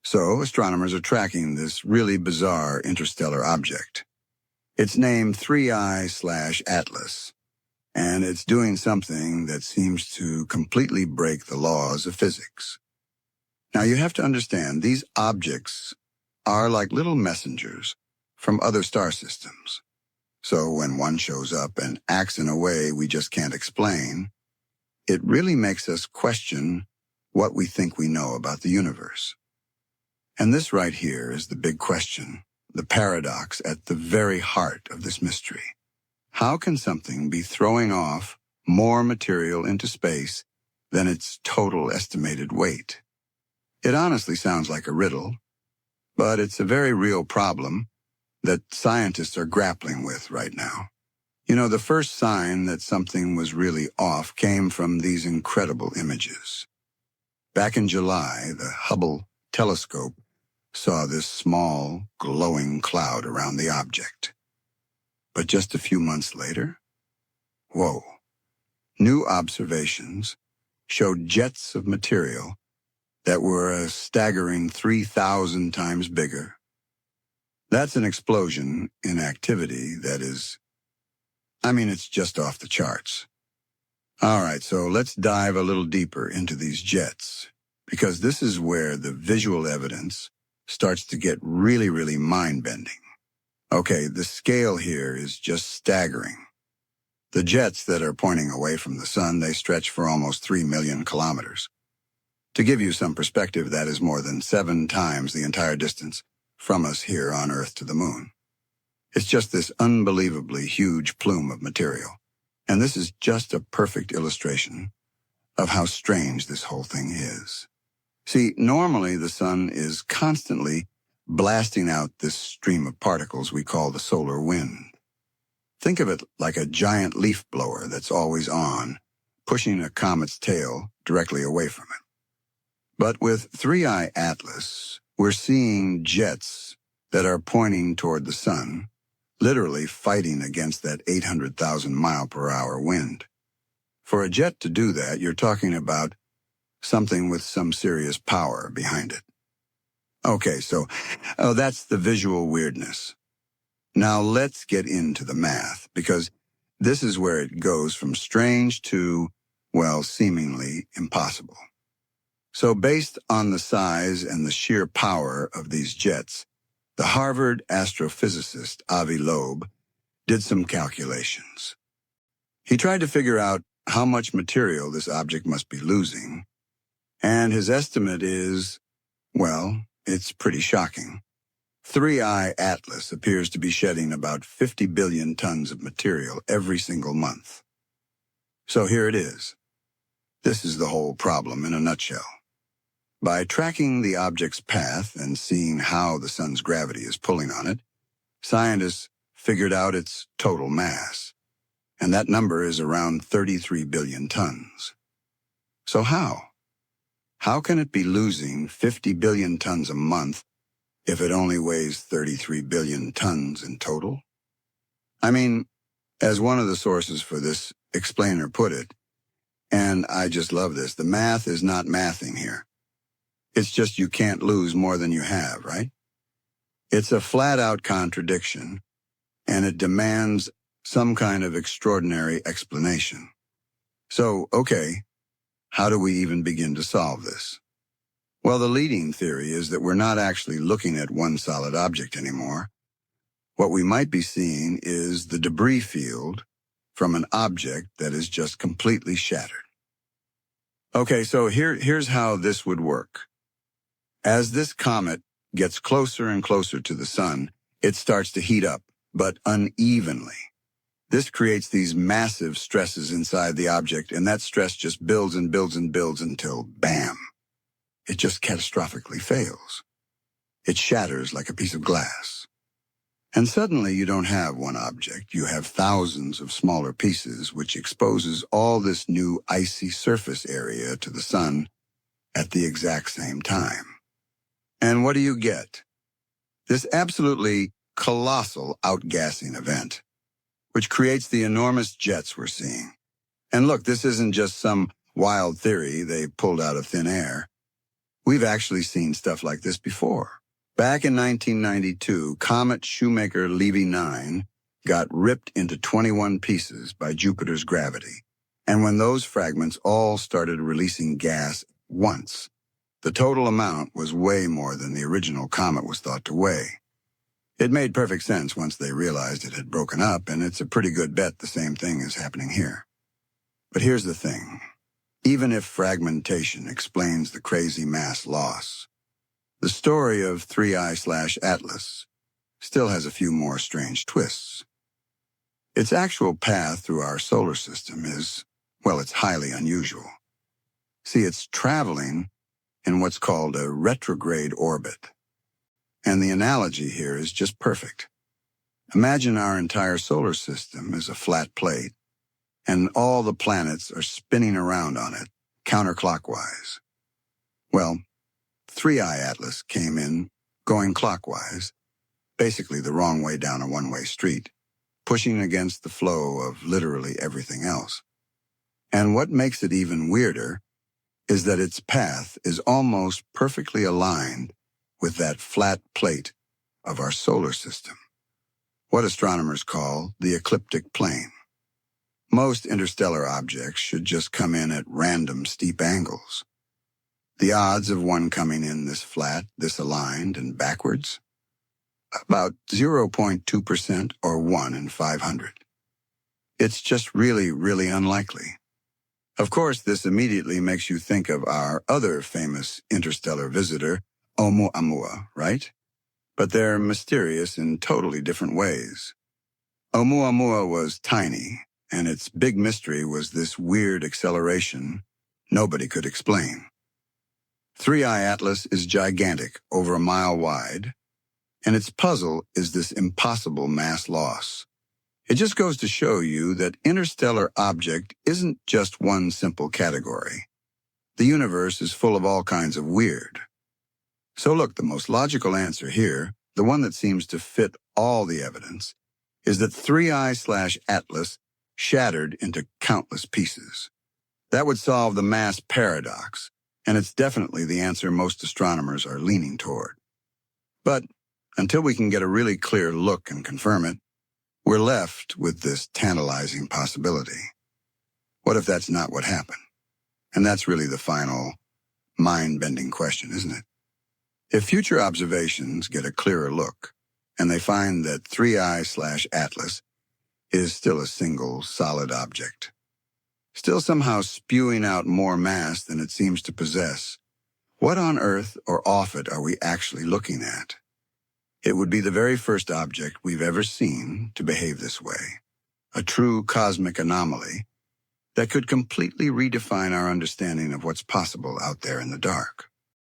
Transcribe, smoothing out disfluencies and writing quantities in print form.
So astronomers are tracking this really bizarre interstellar object. It's named 3I/Atlas, and it's doing something that seems to completely break the laws of physics. Now you have to understand, these objects are like little messengers from other star systems. So when one shows up and acts in a way we just can't explain, it really makes us question what we think we know about the universe. And this right here is the big question, the paradox at the very heart of this mystery. How can something be throwing off more material into space than its total estimated weight? It honestly sounds like a riddle, but it's a very real problem that scientists are grappling with right now. You know, the first sign that something was really off came from these incredible images. Back in July, the Hubble telescope saw this small, glowing cloud around the object. But just a few months later, whoa, new observations showed jets of material that were a staggering 3,000 times bigger. That's an explosion in activity that is, it's just off the charts. All right, so let's dive a little deeper into these jets, because this is where the visual evidence starts to get really, really mind-bending. Okay, the scale here is just staggering. The jets that are pointing away from the sun, they stretch for almost 3 million kilometers. To give you some perspective, that is more than 7 times the entire distance from us here on Earth to the moon. It's just this unbelievably huge plume of material. And this is just a perfect illustration of how strange this whole thing is. See, normally the sun is constantly blasting out this stream of particles we call the solar wind. Think of it like a giant leaf blower that's always on, pushing a comet's tail directly away from it. But with 3I Atlas, we're seeing jets that are pointing toward the sun, literally fighting against that 800,000 mile per hour wind. For a jet to do that, you're talking about something with some serious power behind it. Okay, so that's the visual weirdness. Now let's get into the math, because this is where it goes from strange to, well, seemingly impossible. So based on the size and the sheer power of these jets, the Harvard astrophysicist Avi Loeb did some calculations. He tried to figure out how much material this object must be losing, and his estimate is, well, it's pretty shocking. 3I Atlas appears to be shedding about 50 billion tons of material every single month. So here it is. This is the whole problem in a nutshell. By tracking the object's path and seeing how the sun's gravity is pulling on it, scientists figured out its total mass, and that number is around 33 billion tons. So how? How can it be losing 50 billion tons a month if it only weighs 33 billion tons in total? As one of the sources for this explainer put it, and I just love this, the math is not mathing here. It's just you can't lose more than you have, right? It's a flat-out contradiction, and it demands some kind of extraordinary explanation. So, okay, how do we even begin to solve this? Well, the leading theory is that we're not actually looking at one solid object anymore. What we might be seeing is the debris field from an object that is just completely shattered. Okay, so here's how this would work. As this comet gets closer and closer to the sun, it starts to heat up, but unevenly. This creates these massive stresses inside the object, and that stress just builds and builds and builds until, bam, it just catastrophically fails. It shatters like a piece of glass. And suddenly you don't have one object, you have thousands of smaller pieces, which exposes all this new icy surface area to the sun at the exact same time. And what do you get? This absolutely colossal outgassing event, which creates the enormous jets we're seeing. And look, this isn't just some wild theory they pulled out of thin air. We've actually seen stuff like this before. Back in 1992, Comet Shoemaker-Levy 9 got ripped into 21 pieces by Jupiter's gravity. And when those fragments all started releasing gas once, the total amount was way more than the original comet was thought to weigh. It made perfect sense once they realized it had broken up, and it's a pretty good bet the same thing is happening here. But here's the thing. Even if fragmentation explains the crazy mass loss, the story of 3I/Atlas still has a few more strange twists. Its actual path through our solar system is, well, it's highly unusual. See, it's traveling in what's called a retrograde orbit. And the analogy here is just perfect. Imagine our entire solar system is a flat plate, and all the planets are spinning around on it, counterclockwise. Well, 3I/Atlas came in, going clockwise, basically the wrong way down a one-way street, pushing against the flow of literally everything else. And what makes it even weirder is that its path is almost perfectly aligned with that flat plate of our solar system, what astronomers call the ecliptic plane. Most interstellar objects should just come in at random steep angles. The odds of one coming in this flat, this aligned, and backwards? About 0.2% or 1 in 500. It's just really, really unlikely. Of course, this immediately makes you think of our other famous interstellar visitor, Oumuamua, right? But they're mysterious in totally different ways. Oumuamua was tiny, and its big mystery was this weird acceleration nobody could explain. 3I/Atlas is gigantic, over a mile wide, and its puzzle is this impossible mass loss. It just goes to show you that interstellar object isn't just one simple category. The universe is full of all kinds of weird. So look, the most logical answer here, the one that seems to fit all the evidence, is that 3I/Atlas shattered into countless pieces. That would solve the mass paradox, and it's definitely the answer most astronomers are leaning toward. But until we can get a really clear look and confirm it, we're left with this tantalizing possibility. What if that's not what happened? And that's really the final, mind-bending question, isn't it? If future observations get a clearer look, and they find that 3I/Atlas is still a single, solid object, still somehow spewing out more mass than it seems to possess, what on earth or off it are we actually looking at? It would be the very first object we've ever seen to behave this way, a true cosmic anomaly that could completely redefine our understanding of what's possible out there in the dark.